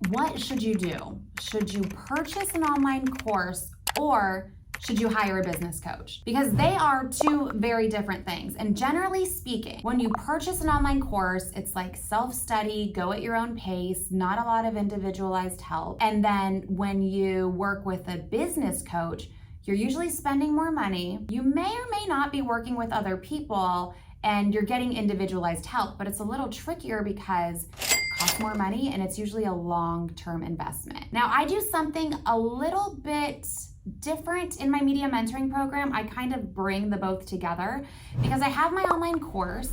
what should you do? Should you purchase an online course or should you hire a business coach? Because they are two very different things. And generally speaking, when you purchase an online course, it's like self-study, go at your own pace, not a lot of individualized help. And then when you work with a business coach, you're usually spending more money. You may or may not be working with other people and you're getting individualized help, but it's a little trickier because it costs more money and it's usually a long-term investment. Now, I do something a little bit different in my media mentoring program. I kind of bring the both together because I have my online course.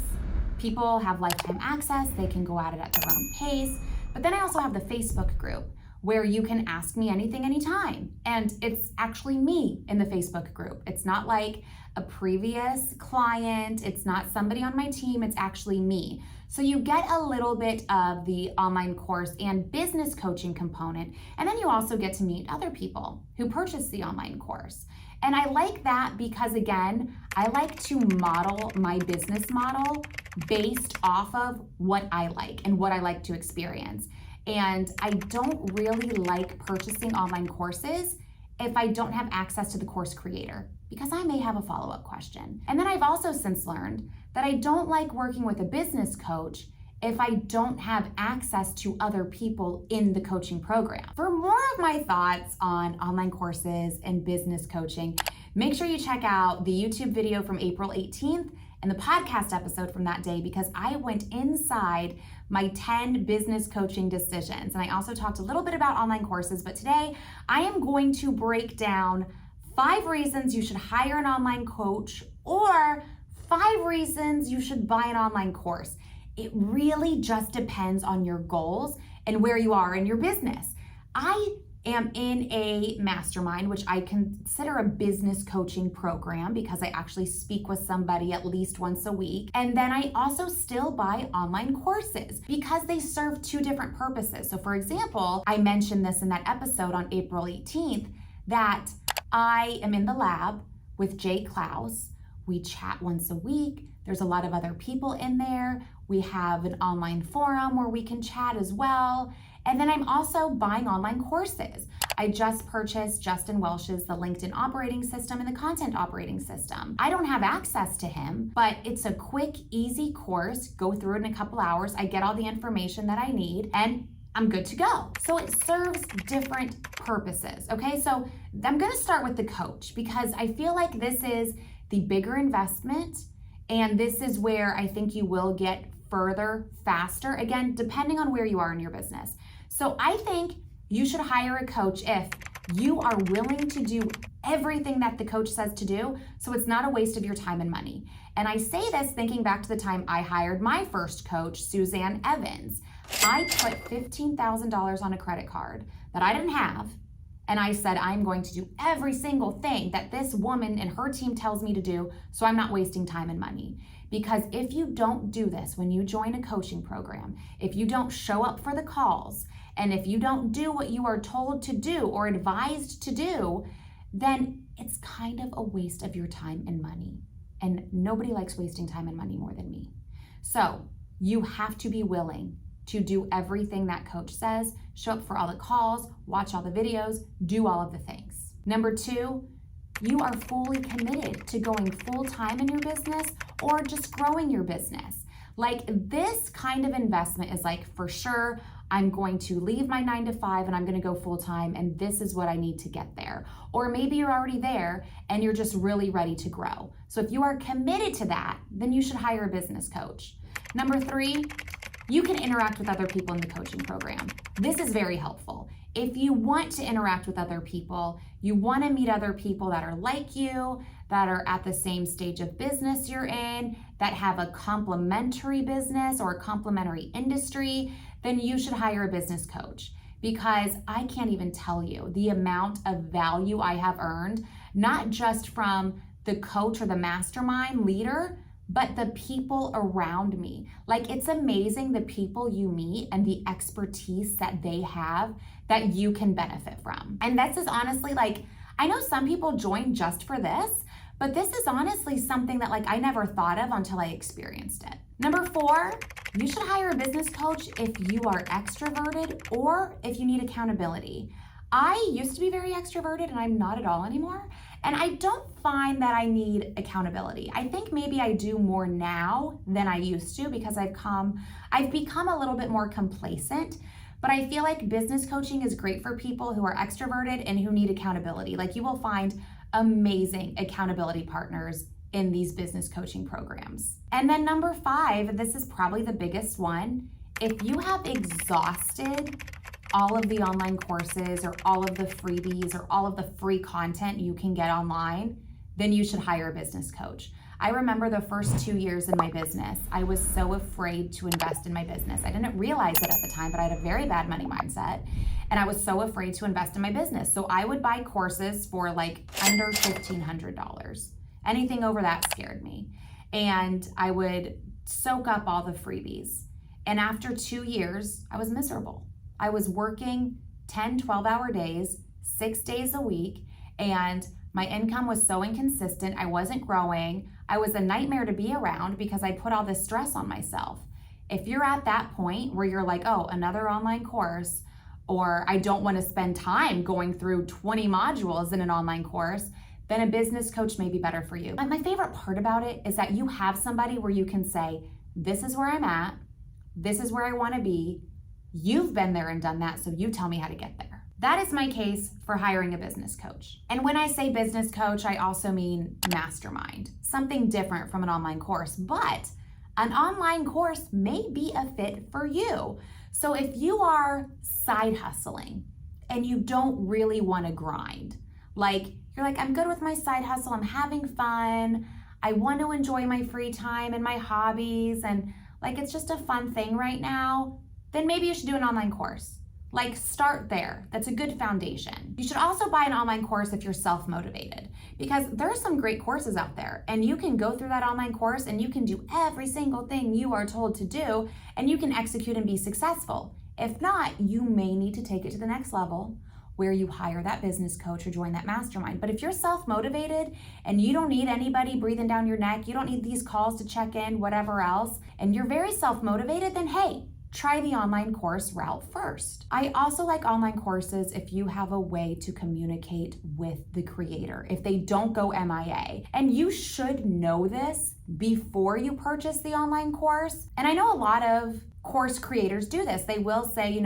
People have lifetime access. They can go at it at their own pace. But then I also have the Facebook group where you can ask me anything, anytime. And it's actually me in the Facebook group. It's not like a previous client. It's not somebody on my team. It's actually me. So you get a little bit of the online course and business coaching component. And then you also get to meet other people who purchase the online course. And I like that because, again, I like to model my business model based off of what I like and what I like to experience. And I don't really like purchasing online courses if I don't have access to the course creator, because I may have a follow-up question. And then I've also since learned that I don't like working with a business coach if I don't have access to other people in the coaching program. For more of my thoughts on online courses and business coaching, make sure you check out the YouTube video from April 18th and the podcast episode from that day, because I went inside my 10 business coaching decisions. And I also talked a little bit about online courses, but today I am going to break down 5 reasons you should hire an online coach or 5 reasons you should buy an online course. It really just depends on your goals and where you are in your business. I am in a mastermind, which I consider a business coaching program because I actually speak with somebody at least once a week. And then I also still buy online courses because they serve 2 different purposes. So for example, I mentioned this in that episode on April 18th that I am in the lab with Jay Klaus. We chat once a week. There's a lot of other people in there. We have an online forum where we can chat as well. And then I'm also buying online courses. I just purchased Justin Welsh's The LinkedIn Operating System and the Content Operating System. I don't have access to him, but it's a quick, easy course. Go through it in a couple hours. I get all the information that I need and I'm good to go. So it serves different purposes, okay? So I'm gonna start with the coach because I feel like this is the bigger investment and this is where I think you will get further faster, again, depending on where you are in your business. So I think you should hire a coach if you are willing to do everything that the coach says to do, so it's not a waste of your time and money. And I say this thinking back to the time I hired my first coach, Suzanne Evans. I put $15,000 on a credit card that I didn't have, and I said, I'm going to do every single thing that this woman and her team tells me to do, so I'm not wasting time and money. Because if you don't do this when you join a coaching program, if you don't show up for the calls, and if you don't do what you are told to do or advised to do, then it's kind of a waste of your time and money. And nobody likes wasting time and money more than me. So you have to be willing to do everything that coach says, show up for all the calls, watch all the videos, do all of the things. Number 2, you are fully committed to going full-time in your business or just growing your business. Like this kind of investment is like, for sure, I'm going to leave my 9 to 5 and I'm going to go full-time and this is what I need to get there. Or maybe you're already there and you're just really ready to grow. So if you are committed to that, then you should hire a business coach. Number 3, you can interact with other people in the coaching program. This is very helpful. If you want to interact with other people, you want to meet other people that are like you, that are at the same stage of business you're in, that have a complementary business or a complementary industry, then you should hire a business coach. Because I can't even tell you the amount of value I have earned, not just from the coach or the mastermind leader, but the people around me. Like, it's amazing the people you meet and the expertise that they have that you can benefit from. And this is honestly, like, I know some people join just for this, But this is honestly something that I never thought of until I experienced it. Number 4, you should hire a business coach if you are extroverted or if you need accountability. I used to be very extroverted and I'm not at all anymore. And I don't find that I need accountability. I think maybe I do more now than I used to because I've become a little bit more complacent. But I feel like business coaching is great for people who are extroverted and who need accountability. You will find amazing accountability partners in these business coaching programs. And then number 5, this is probably the biggest one. If you have exhausted all of the online courses or all of the freebies or all of the free content you can get online, then you should hire a business coach. I remember the first 2 years in my business, I was so afraid to invest in my business. I didn't realize it at the time, but I had a very bad money mindset. And I was so afraid to invest in my business. So I would buy courses for under $1,500. Anything over that scared me. And I would soak up all the freebies. And after 2 years, I was miserable. I was working 10, 12-hour days, 6 days a week, and my income was so inconsistent. I wasn't growing. I was a nightmare to be around because I put all this stress on myself. If you're at that point where you're like, oh, another online course, or I don't want to spend time going through 20 modules in an online course, then a business coach may be better for you. And my favorite part about it is that you have somebody where you can say, this is where I'm at, this is where I want to be, you've been there and done that, so you tell me how to get there. That is my case for hiring a business coach. And when I say business coach, I also mean mastermind, something different from an online course, but an online course may be a fit for you. So if you are side hustling and you don't really want to grind, you're like, I'm good with my side hustle, I'm having fun, I want to enjoy my free time and my hobbies, and it's just a fun thing right now, then maybe you should do an online course. Start there. That's a good foundation. You should also buy an online course if you're self-motivated, because there are some great courses out there and you can go through that online course and you can do every single thing you are told to do and you can execute and be successful. If not, you may need to take it to the next level where you hire that business coach or join that mastermind. But if you're self-motivated and you don't need anybody breathing down your neck, you don't need these calls to check in, whatever else, and you're very self-motivated, then hey, try the online course route first. I also like online courses if you have a way to communicate with the creator, if they don't go MIA. And you should know this before you purchase the online course. And I know a lot of course creators do this. They will say,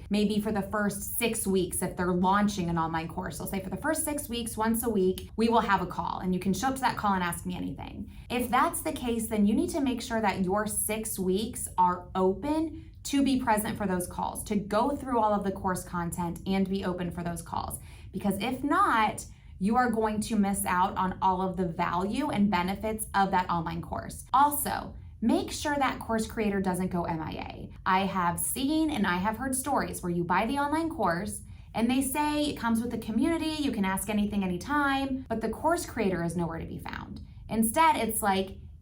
maybe for the first 6 weeks, if they're launching an online course, they'll say for the first 6 weeks, once a week, we will have a call and you can show up to that call and ask me anything. If that's the case, then you need to make sure that your 6 weeks are open to be present for those calls, to go through all of the course content and be open for those calls. Because if not, you are going to miss out on all of the value and benefits of that online course. Also, make sure that course creator doesn't go MIA. I have seen and I have heard stories where you buy the online course and they say it comes with the community, you can ask anything anytime, but the course creator is nowhere to be found. Instead, it's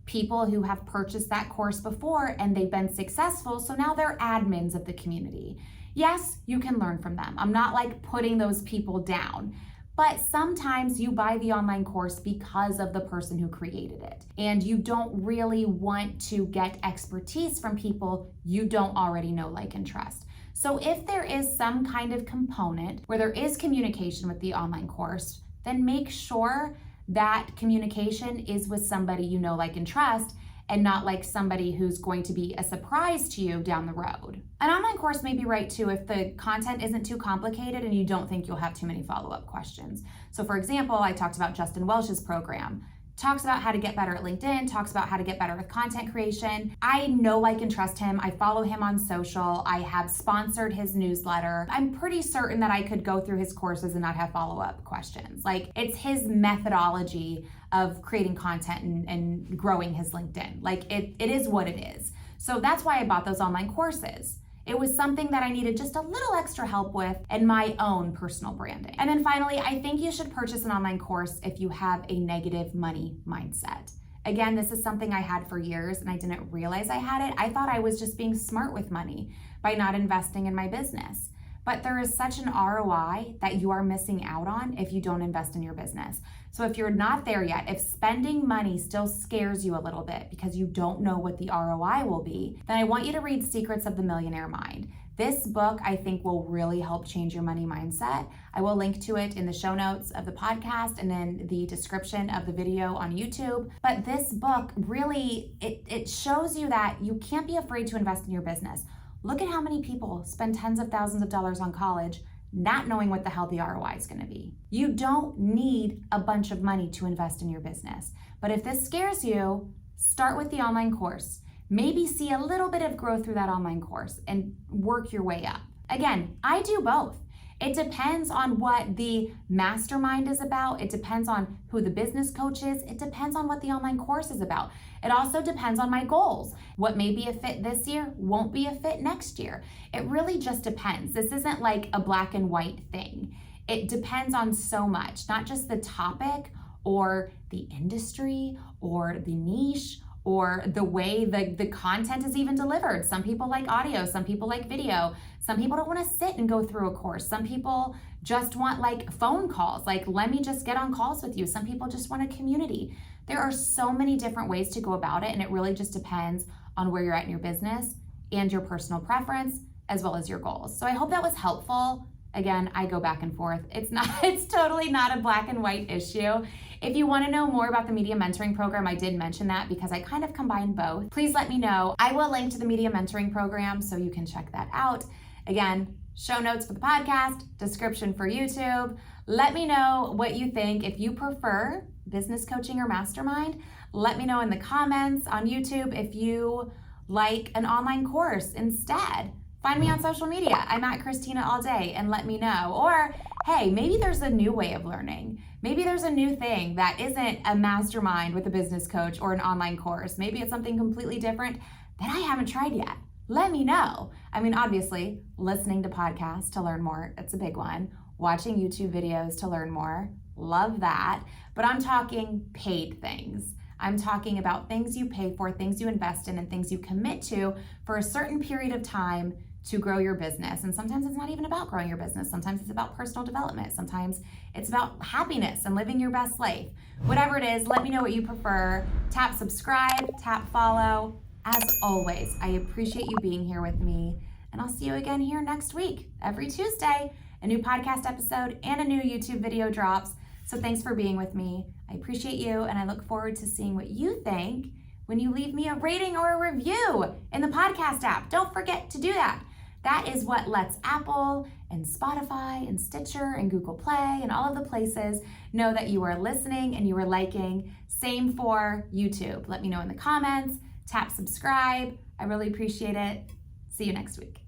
people who have purchased that course before and they've been successful, so now they're admins of the community. Yes, you can learn from them. I'm not putting those people down, but sometimes you buy the online course because of the person who created it, and you don't really want to get expertise from people you don't already know, like, and trust. So if there is some kind of component where there is communication with the online course, then make sure that communication is with somebody you know, like, and trust, and not somebody who's going to be a surprise to you down the road. An online course may be right too if the content isn't too complicated and you don't think you'll have too many follow-up questions. So for example, I talked about Justin Welsh's program. Talks about how to get better at LinkedIn, talks about how to get better with content creation. I know, like, and trust him. I follow him on social. I have sponsored his newsletter. I'm pretty certain that I could go through his courses and not have follow-up questions. It's his methodology of creating content and growing his LinkedIn. It is what it is. So that's why I bought those online courses. It was something that I needed just a little extra help with in my own personal branding. And then finally, I think you should purchase an online course if you have a negative money mindset. Again, this is something I had for years and I didn't realize I had it. I thought I was just being smart with money by not investing in my business. but there is such an ROI that you are missing out on if you don't invest in your business. So if you're not there yet, if spending money still scares you a little bit because you don't know what the ROI will be, then I want you to read Secrets of the Millionaire Mind. This book, I think, will really help change your money mindset. I will link to it in the show notes of the podcast and in the description of the video on YouTube. But this book really, it shows you that you can't be afraid to invest in your business. Look at how many people spend tens of thousands of dollars on college not knowing what the hell the ROI is going to be. You don't need a bunch of money to invest in your business. But if this scares you, start with the online course. Maybe see a little bit of growth through that online course and work your way up. Again, I do both. It depends on what the mastermind is about. It depends on who the business coach is. It depends on what the online course is about. It also depends on my goals. What may be a fit this year won't be a fit next year. It really just depends. This isn't like a black and white thing. It depends on so much, not just the topic or the industry or the niche or the way the content is even delivered. Some people like audio, some people like video. Some people don't want to sit and go through a course. Some people just want like phone calls, like let me just get on calls with you. Some people just want a community. There are so many different ways to go about it, and it really just depends on where you're at in your business and your personal preference as well as your goals. So I hope that was helpful. Again, I go back and forth. It's totally not a black and white issue. If you want to know more about the Media Mentoring Program, I did mention that because I kind of combine both. Please let me know. I will link to the Media Mentoring Program so you can check that out. Again, show notes for the podcast, description for YouTube. Let me know what you think. If you prefer business coaching or mastermind, let me know in the comments on YouTube if you like an online course instead. Find me on social media. I'm at Christina all day and let me know. Or, hey, maybe there's a new way of learning. Maybe there's a new thing that isn't a mastermind with a business coach or an online course. Maybe it's something completely different that I haven't tried yet. Let me know. I mean, obviously, listening to podcasts to learn more, that's a big one. Watching YouTube videos to learn more, love that. But I'm talking paid things. I'm talking about things you pay for, things you invest in, and things you commit to for a certain period of time to grow your business. And sometimes it's not even about growing your business. Sometimes it's about personal development. Sometimes it's about happiness and living your best life. Whatever it is, let me know what you prefer. Tap subscribe, tap follow. As always, I appreciate you being here with me, and I'll see you again here next week. Every Tuesday, a new podcast episode and a new YouTube video drops. So thanks for being with me. I appreciate you, and I look forward to seeing what you think when you leave me a rating or a review in the podcast app. Don't forget to do that. That is what lets Apple and Spotify and Stitcher and Google Play and all of the places know that you are listening and you are liking. Same for YouTube. Let me know in the comments. Tap subscribe. I really appreciate it. See you next week.